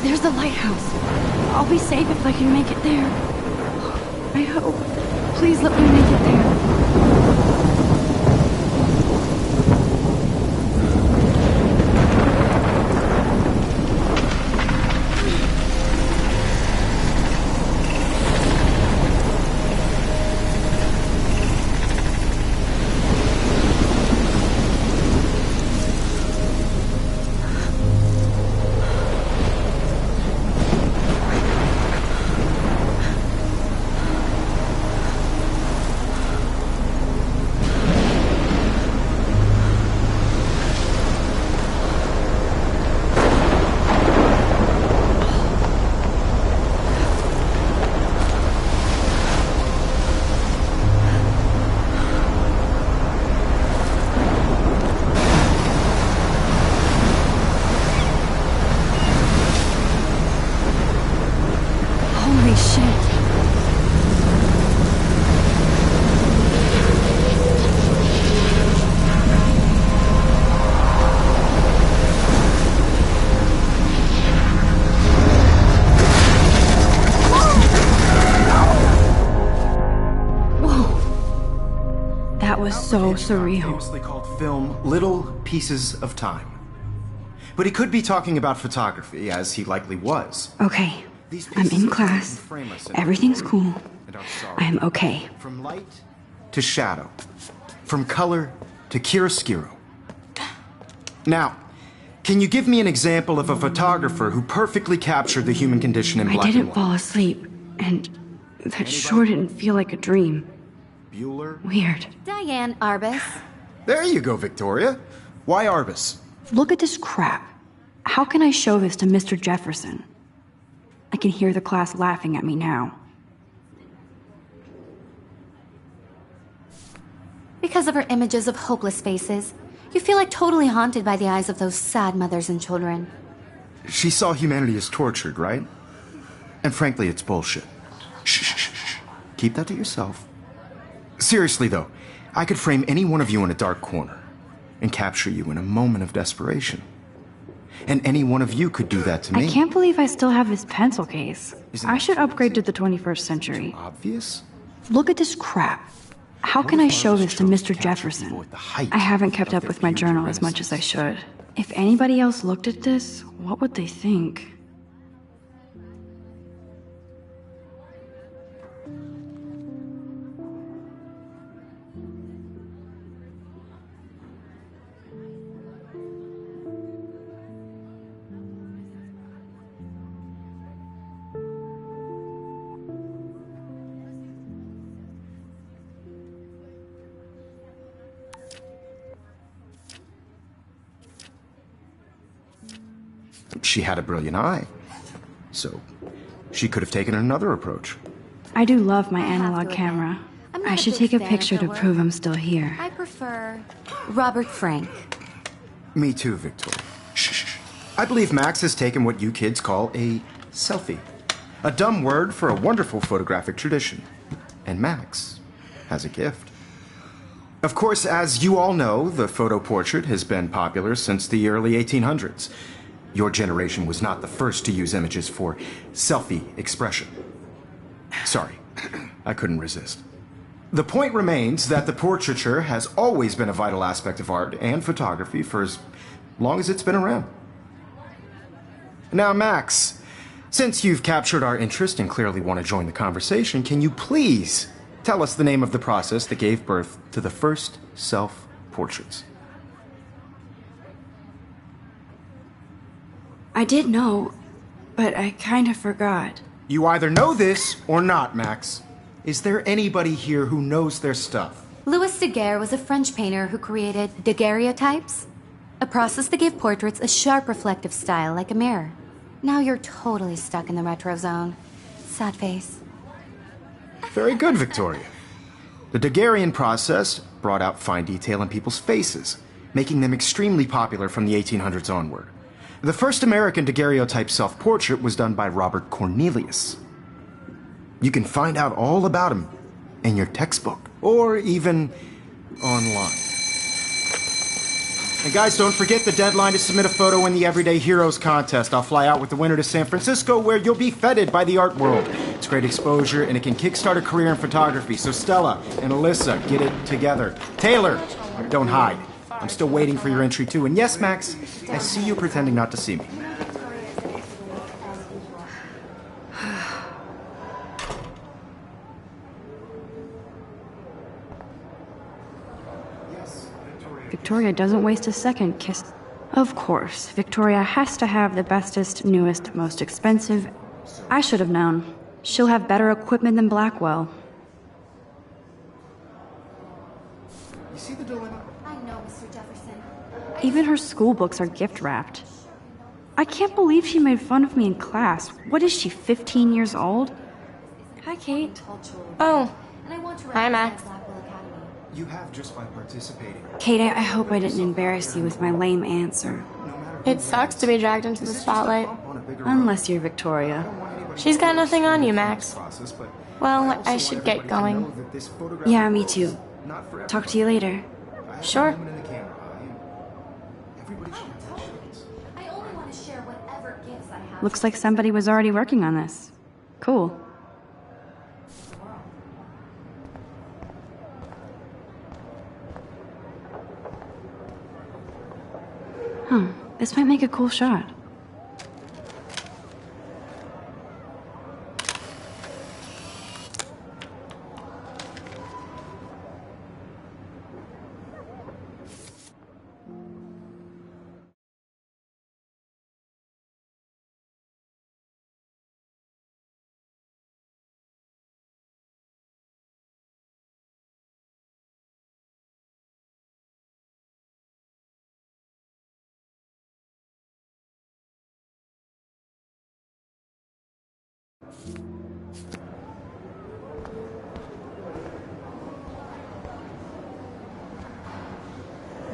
There's the lighthouse. I'll be safe if I can make it there. I hope. Please let me make it there. Holy shit. Whoa. That was so surreal. Famously called film Little Pieces of Time. But he could be talking about photography, as he likely was. Okay. I'm in class. Everything's cool. I am okay. From light to shadow. From color to chiaroscuro. Now, can you give me an example of a photographer who perfectly captured the human condition in black and white? I didn't fall asleep, and that sure didn't feel like a dream. Bueller? Weird. Diane Arbus. There you go, Victoria. Why Arbus? Look at this crap. How can I show this to Mr. Jefferson? I can hear the class laughing at me now. Because of her images of hopeless faces, you feel like totally haunted by the eyes of those sad mothers and children. She saw humanity as tortured, right? And frankly, it's bullshit. Shh, shh, shh, shh. Keep that to yourself. Seriously, though, I could frame any one of you in a dark corner and capture you in a moment of desperation. And any one of you could do that to me. I can't believe I still have this pencil case. I should upgrade to the 21st century. Obvious? Look at this crap. How can I show this to Mr. Jefferson? I haven't kept up with my journal as much as I should. If anybody else looked at this, what would they think? She had a brilliant eye, so she could have taken another approach. I do love my analog camera. I should take a picture to prove I'm still here. I prefer Robert Frank. Me too, Victoria. Shh, shh, shh. I believe Max has taken what you kids call a selfie. A dumb word for a wonderful photographic tradition. And Max has a gift. Of course, as you all know, the photo portrait has been popular since the early 1800s. Your generation was not the first to use images for selfie expression. Sorry, I couldn't resist. The point remains that the portraiture has always been a vital aspect of art and photography for as long as it's been around. Now, Max, since you've captured our interest and clearly want to join the conversation, can you please tell us the name of the process that gave birth to the first self-portraits? I did know, but I kind of forgot. You either know this or not, Max. Is there anybody here who knows their stuff? Louis Daguerre was a French painter who created daguerreotypes, a process that gave portraits a sharp reflective style like a mirror. Now you're totally stuck in the retro zone. Sad face. Very good, Victoria. The Daguerrean process brought out fine detail in people's faces, making them extremely popular from the 1800s onward. The first American daguerreotype self-portrait was done by Robert Cornelius. You can find out all about him in your textbook, or even online. And guys, don't forget the deadline to submit a photo in the Everyday Heroes contest. I'll fly out with the winner to San Francisco, where you'll be feted by the art world. It's great exposure, and it can kickstart a career in photography. So Stella and Alyssa, get it together. Taylor, don't hide. I'm still waiting for your entry, too. And yes, Max, I see you pretending not to see me. Victoria doesn't waste a second kiss. Of course, Victoria has to have the bestest, newest, most expensive. I should have known. She'll have better equipment than Blackwell. You see the dilemma? I know, Mr. Jefferson. Even her school books are gift wrapped. I can't believe she made fun of me in class. What is she, 15 years old? Hi, Kate. Oh, And I want to hi, Max. Blackwell Academy. You have just by participating. Kate, I hope I didn't embarrass you with my lame answer. It sucks to be dragged into the spotlight. Unless you're Victoria. She's got nothing on you, Max. Well, I should get going. Yeah, me too. Talk to you later. Sure. I only want to share whatever gifts I have. Looks like somebody was already working on this. Cool. Huh, this might make a cool shot.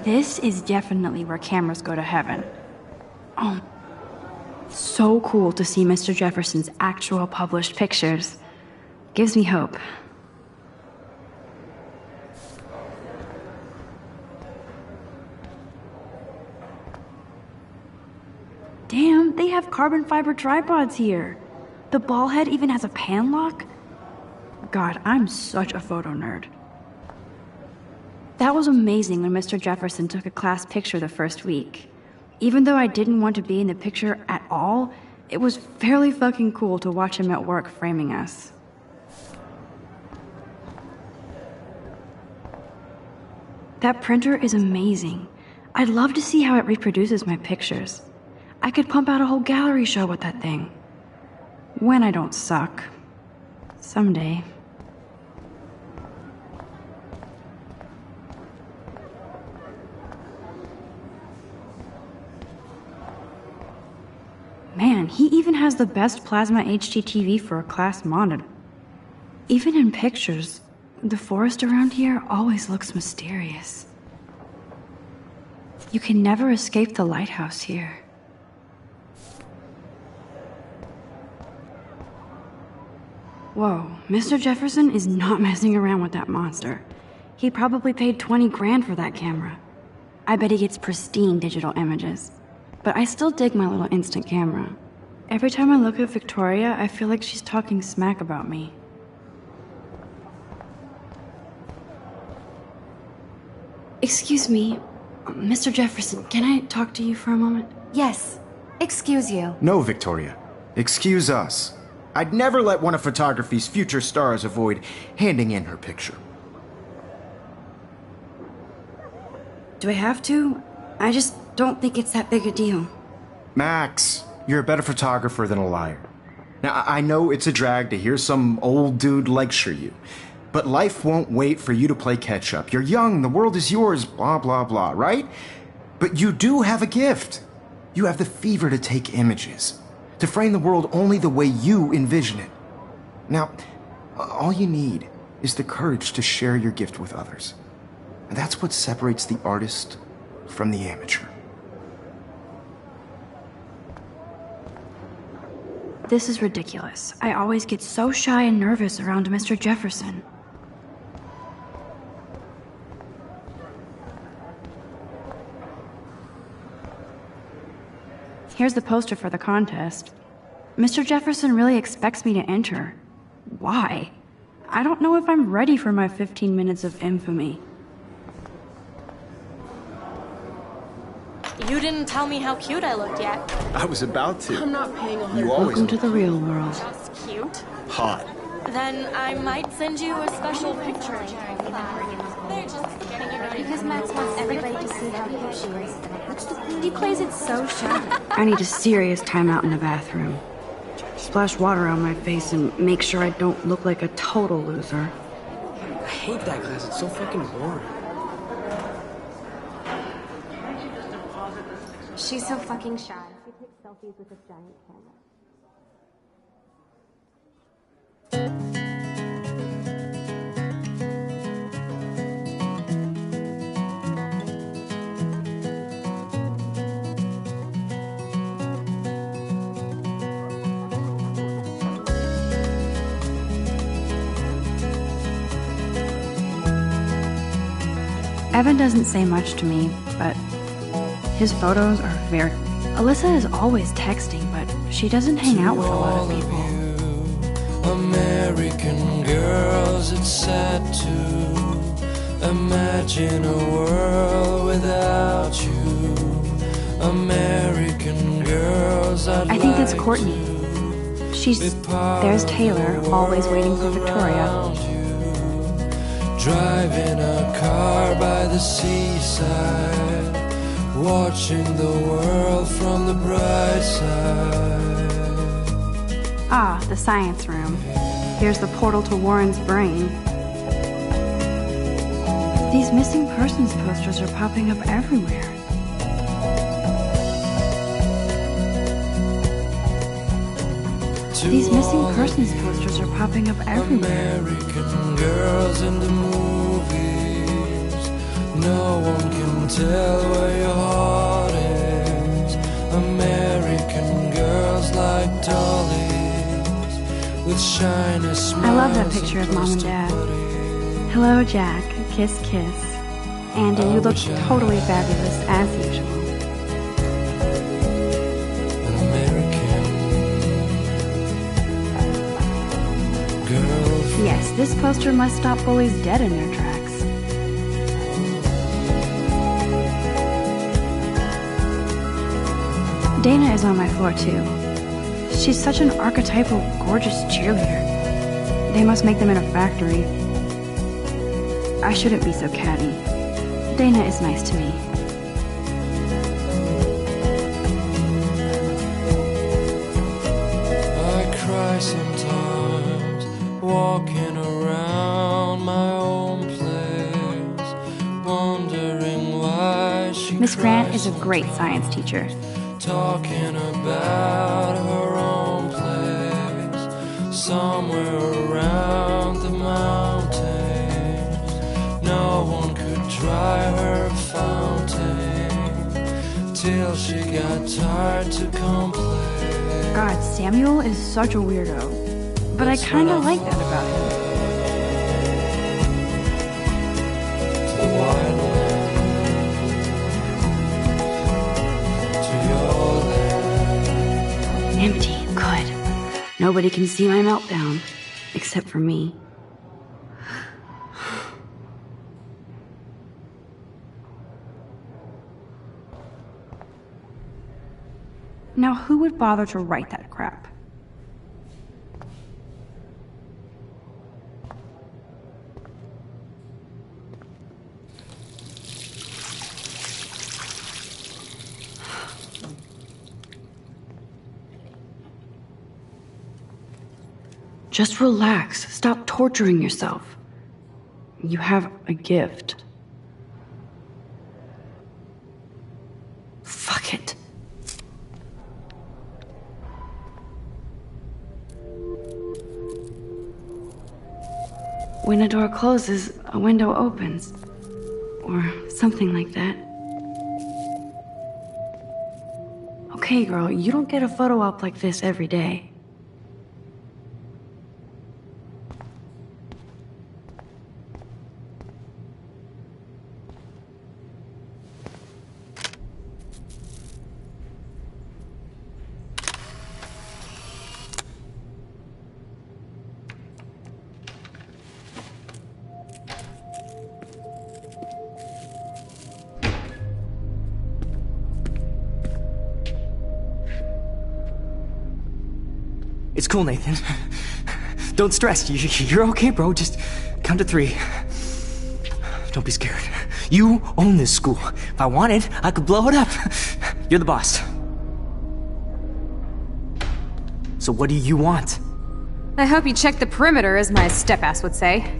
This is definitely where cameras go to heaven. Oh, so cool to see Mr. Jefferson's actual published pictures. Gives me hope. Damn, they have carbon fiber tripods here. The ball head even has a pan lock. God, I'm such a photo nerd. That was amazing when Mr. Jefferson took a class picture the first week. Even though I didn't want to be in the picture at all, it was fairly fucking cool to watch him at work framing us. That printer is amazing. I'd love to see how it reproduces my pictures. I could pump out a whole gallery show with that thing. When I don't suck. Someday. Man, he even has the best plasma HDTV for a class monitor. Even in pictures, the forest around here always looks mysterious. You can never escape the lighthouse here. Whoa, Mr. Jefferson is not messing around with that monster. He probably paid 20 grand for that camera. I bet he gets pristine digital images. But I still dig my little instant camera. Every time I look at Victoria, I feel like she's talking smack about me. Excuse me, Mr. Jefferson, can I talk to you for a moment? Yes. Excuse you. No, Victoria. Excuse us. I'd never let one of photography's future stars avoid handing in her picture. Do I have to? I just don't think it's that big a deal. Max, you're a better photographer than a liar. Now, I know it's a drag to hear some old dude lecture you, but life won't wait for you to play catch-up. You're young, the world is yours, blah, blah, blah, right? But you do have a gift. You have the fever to take images, to frame the world only the way you envision it. Now, all you need is the courage to share your gift with others. And that's what separates the artist from the amateur. This is ridiculous. I always get so shy and nervous around Mr. Jefferson. Here's the poster for the contest. Mr. Jefferson really expects me to enter. Why? I don't know if I'm ready for my 15 minutes of infamy. You didn't tell me how cute I looked yet. I was about to. I'm not paying 100. You always Welcome to the real world. Just cute? hot. Then I might send you a special picture. They're just getting you ready. Because Max wants everybody to see how cute she is. He plays it so shy. I need a serious timeout in the bathroom. Splash water on my face and make sure I don't look like a total loser. I hate that class. It's so fucking boring. She's so fucking shy. She takes selfies with this giant camera. Evan doesn't say much to me, but his photos are very... Alyssa is always texting, but she doesn't hang out with a lot of people. American girls, it's sad to imagine a world without you. American girls, I think it's Courtney. There's Taylor, always waiting for Victoria. Driving a car by the seaside, watching the world from the bright side. Ah, the science room. Here's the portal to Warren's brain. These missing persons posters are popping up everywhere. These missing persons posters are popping up everywhere. American girls in the movies, no one can tell where your heart is. American girls like dollies with shiny smiles. I love that picture of Mom and Dad. Hello, Jack. Kiss, kiss. Andy, you look totally fabulous, as usual. Yes, this poster must stop bullies dead in their tracks. Dana is on my floor too. She's such an archetypal, gorgeous cheerleader. They must make them in a factory. I shouldn't be so catty. Dana is nice to me. I cry sometimes, walking around my own place, wondering why she Miss Grant cries is a great science teacher. talking about her own place, somewhere around the mountains. No one could dry her fountain till she got tired to complain. God, Samuel is such a weirdo. But I kinda like that about him. To the wild land, to your land. Empty, good. Nobody can see my meltdown, except for me. Now, who would bother to write that crap? Just relax. Stop torturing yourself. You have a gift. Fuck it. When a door closes, a window opens. Or something like that. Okay, girl, you don't get a photo op like this every day. It's cool, Nathan. Don't stress. You're okay, bro. Just count to 3. Don't be scared. You own this school. If I wanted, I could blow it up. You're the boss. So what do you want? I hope you checked the perimeter, as my step-ass would say.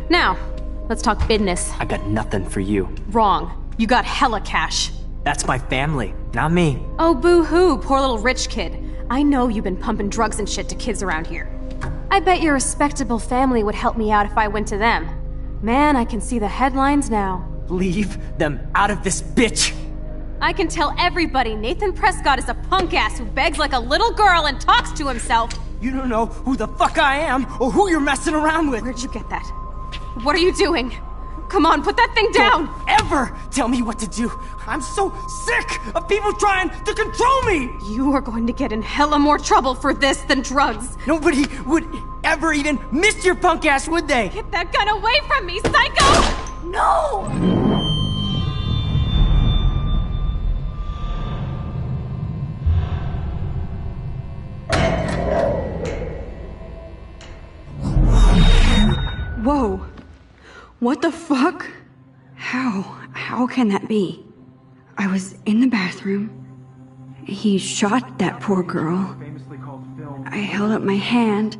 Now, let's talk business. I got nothing for you. Wrong. You got hella cash. That's my family, not me. Oh, boo-hoo, poor little rich kid. I know you've been pumping drugs and shit to kids around here. I bet your respectable family would help me out if I went to them. Man, I can see the headlines now. Leave them out of this bitch! I can tell everybody Nathan Prescott is a punk ass who begs like a little girl and talks to himself. You don't know who the fuck I am or who you're messing around with. Where'd you get that? What are you doing? Come on, put that thing down! Don't ever tell me what to do. I'm so sick of people trying to control me! You are going to get in hella more trouble for this than drugs. Nobody would ever even miss your punk ass, would they? Get that gun away from me, psycho! No! Whoa. What the fuck? How can that be? I was in the bathroom. He shot that poor girl. I held up my hand.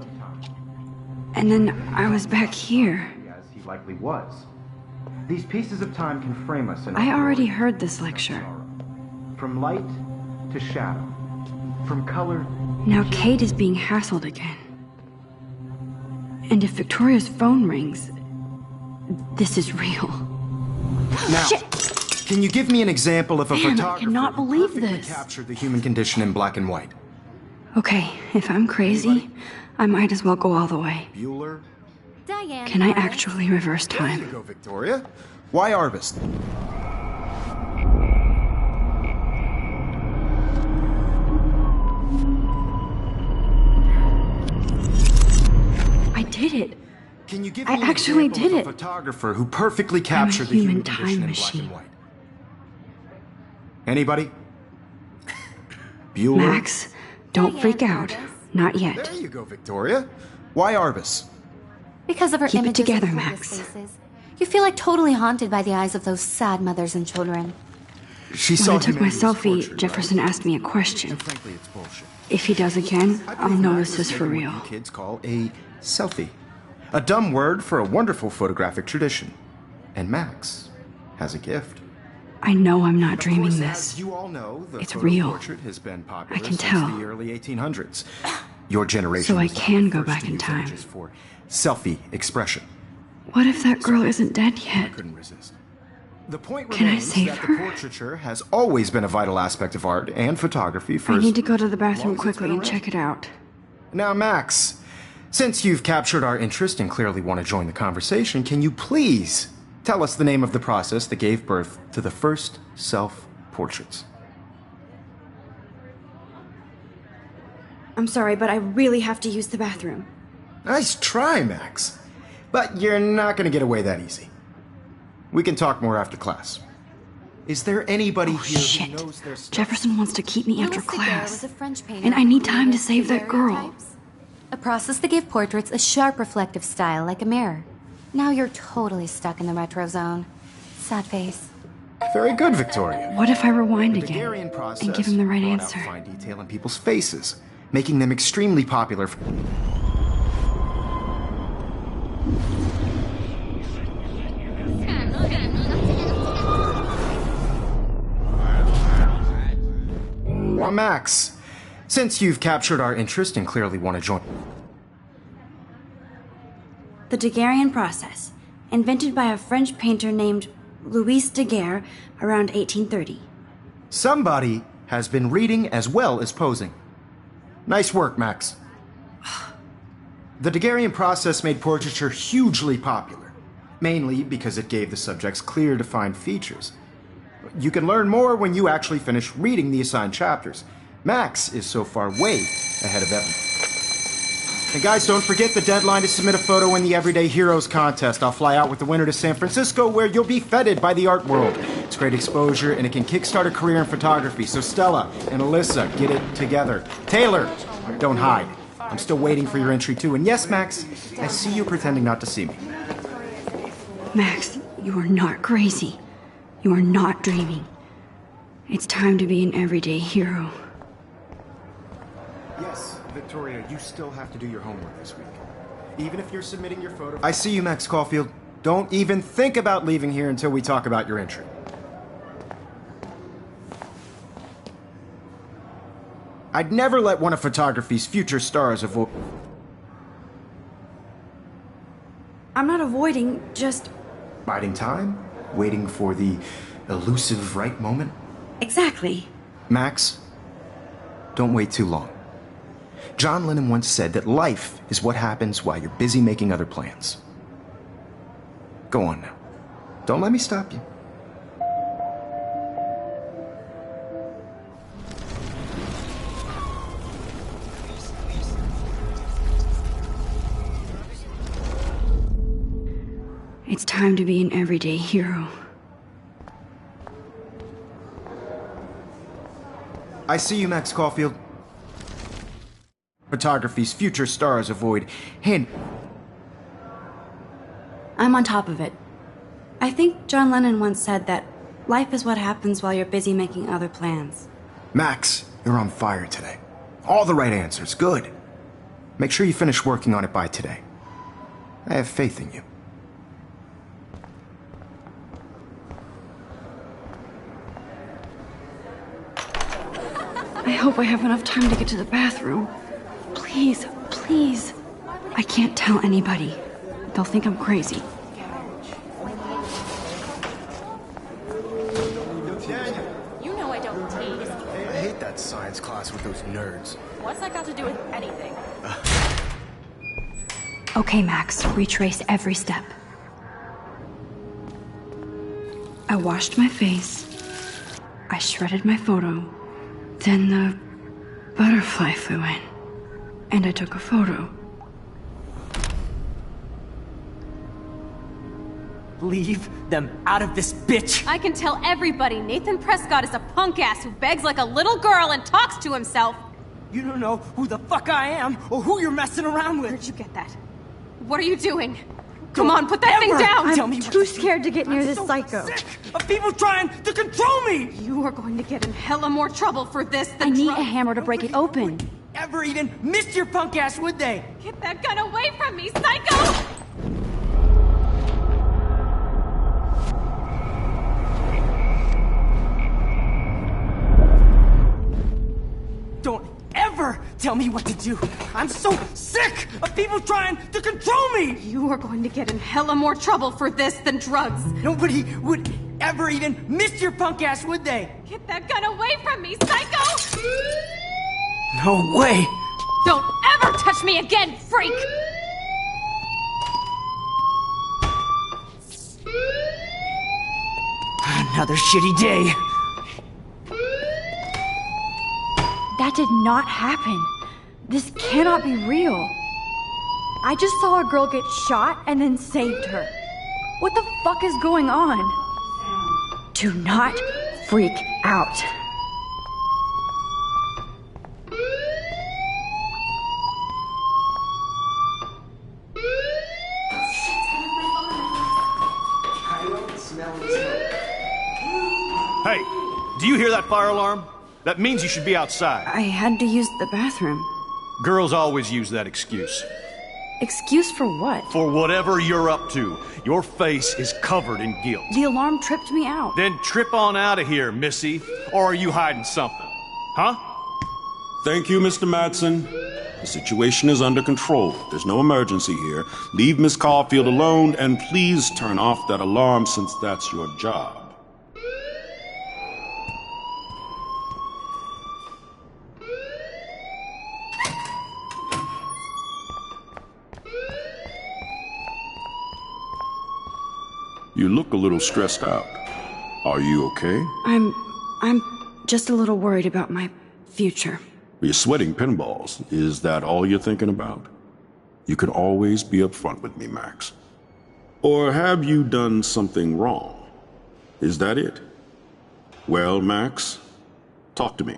And then I was back here. As he likely was. These pieces of time can frame us in I already heard this lecture. From light to shadow. From color. Now Kate is being hassled again. And if Victoria's phone rings, this is real. Now, Shit. Can you give me an example of a Man, I photographer cannot who believe perfectly this. captured the human condition in black and white? Okay, if I'm crazy, I might as well go all the way. Bueller? Diane. Can I actually reverse There you time? go, Victoria. Why Arbus? I did it. Can you give I me an actually example did of a it. photographer who perfectly captured the human human time condition in black machine. and white? Anybody? Bueller? Max, don't Diane freak out. Arbus. Not yet. There you go, Victoria. Why Arbus? Because of her Keep it images together, of Max. hopeless faces. You feel like totally haunted by the eyes of those sad mothers and children. She When saw I took my humanity's selfie, tortured, Jefferson right? asked me a question. And frankly, it's bullshit. If he does again, I I'll believe know Max this has is for taken real. what you kids call a selfie. A dumb word for a wonderful photographic tradition. And Max has a gift. I know I'm not Of dreaming course, this. As you all know, the It's photo real. portrait has been popular I can since tell. the early 1800s. Your generation So I was not can the go first back to in use time. images for selfie expression. What if that girl isn't dead I yet? couldn't resist. The point Can I remains save that her? the portraiture has always been a vital aspect of art and photography for I as need to go to the long bathroom as it's quickly been and around. check it out. Now, Max, since you've captured our interest and clearly want to join the conversation, can you please tell us the name of the process that gave birth to the first self-portraits? I'm sorry, but I really have to use the bathroom. Nice try, Max. But you're not going to get away that easy. We can talk more after class. Is there anybody here Shit. who knows their stuff? Jefferson wants to keep me after Louis Daguerre class. was a French painter And I who need time to created save that girl. daguerreotypes, a process that gave portraits a sharp reflective style like a mirror. Now you're totally stuck in the retro zone. Sad face. Very good, Victoria. What if I rewind The again Daguerrean process and give him the right brought out answer? fine detail in people's faces, making them extremely popular. Well, Max, since you've captured our interest and clearly want to join. The Daguerrean process, invented by a French painter named Louis Daguerre around 1830. Somebody has been reading as well as posing. Nice work, Max. The Daguerrean process made portraiture hugely popular, mainly because it gave the subjects clear, defined features. You can learn more when you actually finish reading the assigned chapters. Max is so far way ahead of Evan. And guys, don't forget the deadline to submit a photo in the Everyday Heroes contest. I'll fly out with the winner to San Francisco, where you'll be feted by the art world. It's great exposure, and it can kickstart a career in photography. So Stella and Alyssa, get it together. Taylor, don't hide. I'm still waiting for your entry too. And yes, Max, I see you pretending not to see me. Max, you are not crazy. You are not dreaming. It's time to be an everyday hero. Yes, Victoria, you still have to do your homework this week. Even if you're submitting your photo... I see you, Max Caulfield. Don't even think about leaving here until we talk about your entry. I'd never let one of photography's future stars avoid... I'm not avoiding, just... Biding time? Waiting for the elusive right moment? Exactly. Max, don't wait too long. John Lennon once said that life is what happens while you're busy making other plans. Go on now. Don't let me stop you. It's time to be an everyday hero. I see you, Max Caulfield. Photography's future stars avoid I'm on top of it. I think John Lennon once said that life is what happens while you're busy making other plans. Max, you're on fire today. All the right answers. Good. Make sure you finish working on it by today. I have faith in you. I hope I have enough time to get to the bathroom. Please, please. I can't tell anybody. They'll think I'm crazy. You know I don't tease. I hate that science class with those nerds. What's that got to do with anything? Okay, Max, retrace every step. I washed my face. I shredded my photo. Then the butterfly flew in. And I took a photo. Leave them out of this bitch! I can tell everybody Nathan Prescott is a punk ass who begs like a little girl and talks to himself. You don't know who the fuck I am or who you're messing around with. Where'd you get that? What are you doing? Come on, put that thing down! Tell me I'm what too to do. scared to get near I'm this so psycho. Sick of people trying to control me! You are going to get in hella more trouble for this than I need drugs. a hammer to break it open. Ever even missed your punk ass, would they? Get that gun away from me, psycho! Don't ever tell me what to do. I'm so sick of people trying to control me! You are going to get in hella more trouble for this than drugs. Nobody would ever even miss your punk ass, would they? Get that gun away from me, psycho! No way! Don't ever touch me again, freak! Another shitty day. That did not happen. This cannot be real. I just saw a girl get shot and then saved her. What the fuck is going on? Do not freak out. Hey, do you hear that fire alarm? That means you should be outside. I had to use the bathroom. Girls always use that excuse. Excuse for what? For whatever you're up to, your face is covered in guilt. The alarm tripped me out. Then trip on out of here, Missy. Or are you hiding something? Huh? Thank you, Mr. Madsen. The situation is under control. There's no emergency here. Leave Miss Caulfield alone, and please turn off that alarm since that's your job. You look a little stressed out. Are you okay? I'm just a little worried about my future. You're sweating pinballs. Is that all you're thinking about? You can always be upfront with me, Max. Or have you done something wrong? Is that it? Well, Max, talk to me.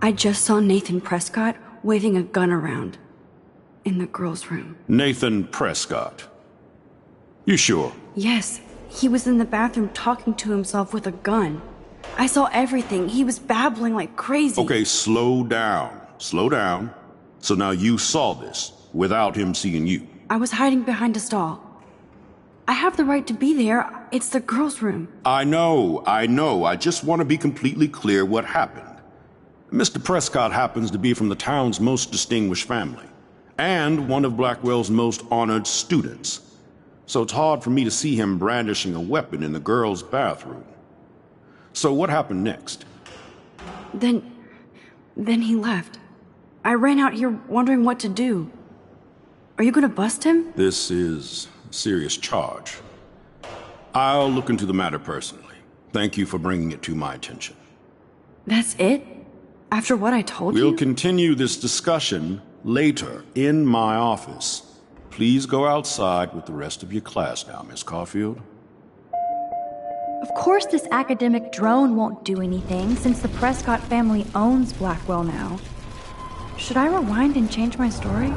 I just saw Nathan Prescott waving a gun around in the girls' room. Nathan Prescott. You sure? Yes, he was in the bathroom talking to himself with a gun. I saw everything. He was babbling like crazy. Okay, slow down. Slow down. So now you saw this without him seeing you. I was hiding behind a stall. I have the right to be there. It's the girls' room. I know. I just want to be completely clear what happened. Mr. Prescott happens to be from the town's most distinguished family, and one of Blackwell's most honored students. So it's hard for me to see him brandishing a weapon in the girls' bathroom. So what happened next? Then he left. I ran out here wondering what to do. Are you gonna bust him? This is a serious charge. I'll look into the matter personally. Thank you for bringing it to my attention. That's it? After what I told you? We'll continue this discussion later in my office. Please go outside with the rest of your class now, Miss Caulfield. Of course this academic drone won't do anything, since the Prescott family owns Blackwell now. Should I rewind and change my story?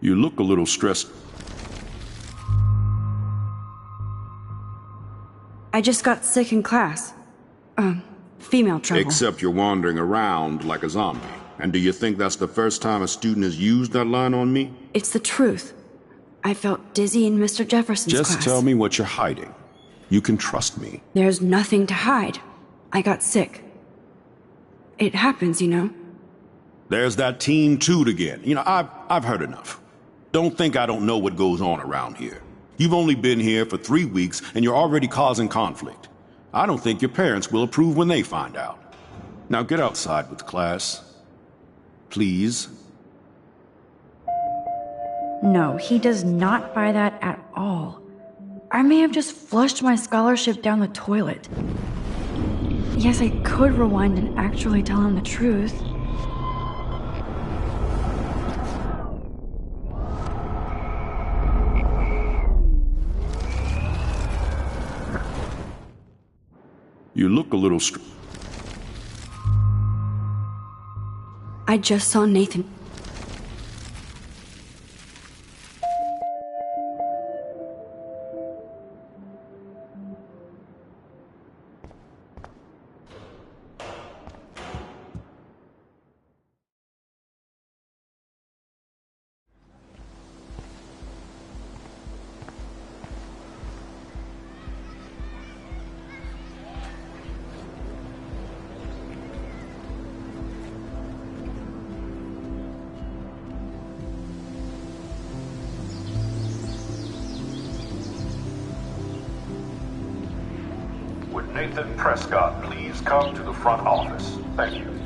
You look a little stressed. I just got sick in class. Female trouble. Except you're wandering around like a zombie. And do you think that's the first time a student has used that line on me? It's the truth. I felt dizzy in Mr. Jefferson's class. Just tell me what you're hiding. You can trust me. There's nothing to hide. I got sick. It happens, you know. There's that Team Toot again. You know, I've heard enough. Don't think I don't know what goes on around here. You've only been here for 3 weeks, and you're already causing conflict. I don't think your parents will approve when they find out. Now get outside with class. Please. No, he does not buy that at all. I may have just flushed my scholarship down the toilet. Yes, I could rewind and actually tell him the truth. You look a little I just saw Nathan. Would Nathan Prescott please come to the front office? Thank you.